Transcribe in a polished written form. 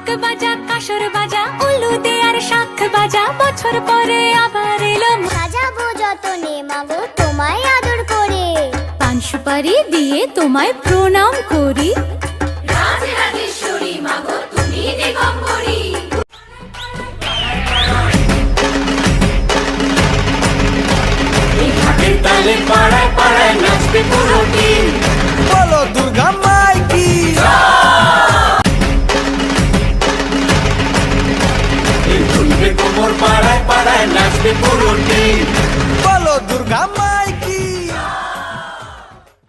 ঢাক বাজা কাসর বাজা উলু দে আর শাখ বাজা বছর পরে আবার এলো সাজাবো যতনে মাগো তোমায় আদর করে পান সুপারি দিয়ে তোমায় প্রণাম করি রাজরাজেশ্বরী মাগো তুমি দিগম্বরী। এই ঘাটের তালে পাড়ায় পাড়ায় নাচবে পুরো টিম। বলো দুর্গা মাই কি এই দুলবে কোমর পাড়ায় পাড়ায় নাচবে পুরো টিম।